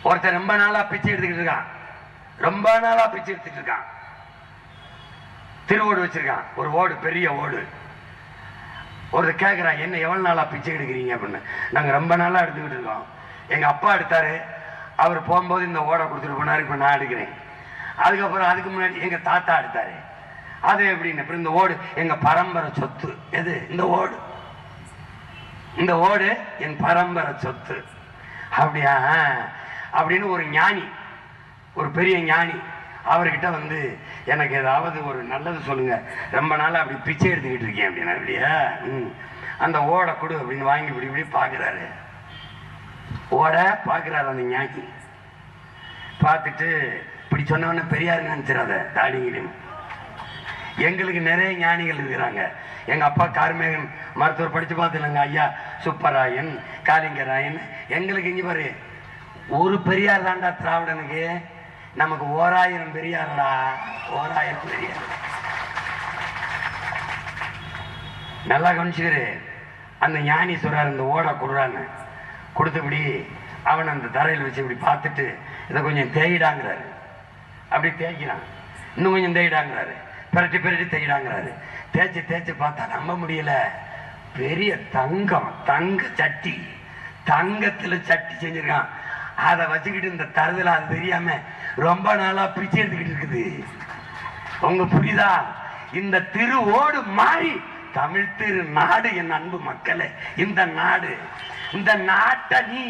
ஒருத்தர் ரொம்ப நாளா பிச்சை எடுத்துக்கிட்டு இருக்கான், ரொம்ப நாளா பிச்சை எடுத்துட்டு இருக்கான். திருவோடு வச்சிருக்கான், ஒரு ஓடு, பெரிய ஓடு. ஒருத்தர் கேட்கிறான், என்ன எவ்வளவு நாளா பிச்சை எடுக்கிறீங்க அப்படின்னு. நாங்க ரொம்ப நாளா எடுத்துக்கிட்டு இருக்கோம். எங்க அப்பா எடுத்தாரு, அவர் போகும்போது இந்த ஓடை கொடுத்துட்டு போனாரு, இப்ப நான் எடுக்கிறேன். அதுக்கப்புறம் அதுக்கு முன்னாடி எங்க தாத்தா எடுத்தாரு, அது எப்படின்னு. அப்புறம் இந்த ஓடு எங்க பரம்பரை சொத்து. எது இந்த ஓடு? இந்த ஓடு என் பரம்பரை சொத்து. அப்படியா அப்படின்னு ஒரு ஞானி, ஒரு பெரிய ஞானி, அவர்கிட்ட வந்து எனக்கு ஏதாவது ஒரு நல்லது சொல்லுங்க, ரொம்ப நாள் அப்படி பிச்சை எடுத்துக்கிட்டு இருக்கேன் அப்படின்னா. அப்படியா, அந்த ஓடை கொடு அப்படின்னு வாங்கி இப்படி இப்படி பார்க்குறாரு. ஓடை பார்க்குறாரு அந்த ஞானி. பார்த்துட்டு இப்படி சொன்னவொன்னே பெரியாருன்னு நினச்சிடாத, தாடிங்கிலும் எங்களுக்கு நிறைய ஞானிகள் இருக்கிறாங்க. எங்க அப்பா கார்மேகன் மருத்துவர் படிச்சு பார்த்துலங்க, ஐயா சுப்பராயன், காளிங்கராயன். எங்களுக்கு இங்க பாரு, ஒரு பெரியார் தாண்டா திராவிடனுக்கு, நமக்கு 1000 பெரியாரடா, 1000 பெரியார். நல்லா கவனிச்சுக்கிறு. அந்த ஞானி சொல்றாரு, இந்த ஓடை கொடுறான்னு. கொடுத்தபடி அவன் அந்த தரையில் வச்சு இப்படி பார்த்துட்டு, இதை கொஞ்சம் தேயிடாங்கிறாரு. அப்படி தேய்க்கிறான், இன்னும் கொஞ்சம் தேயிடாங்கிறாரு, பிரட்டி பிரட்டி தேய்டாங்கிறாரு. தேய்ச்சி தேய்ச்சி பார்த்தா நம்ப முடியல, பெரிய தங்கம், தங்க சட்டி, தங்கத்துல சட்டி செஞ்சிருக்கான். அதை வச்சுக்கிட்டு இந்த தருதல அது தெரியாம ரொம்ப நாளா பிச்சை எடுத்துக்கிட்டு இருக்குது. உங்க புரியுதா? இந்த திரு ஓடு மாறி தமிழ் திரு நாடு. என் அன்பு மக்களே, இந்த நாடு, இந்த நாட்டை நீ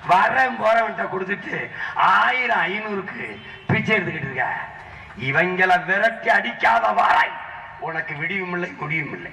போறவன்ட்ட கொடுத்துட்டு 1000 500க்கு பிச்சை எடுத்துக்கிட்டு இருக்க. இவங்களை விரட்டி அடிக்காத வாராய், உனக்கு விடியும் இல்லை முடியும் இல்லை.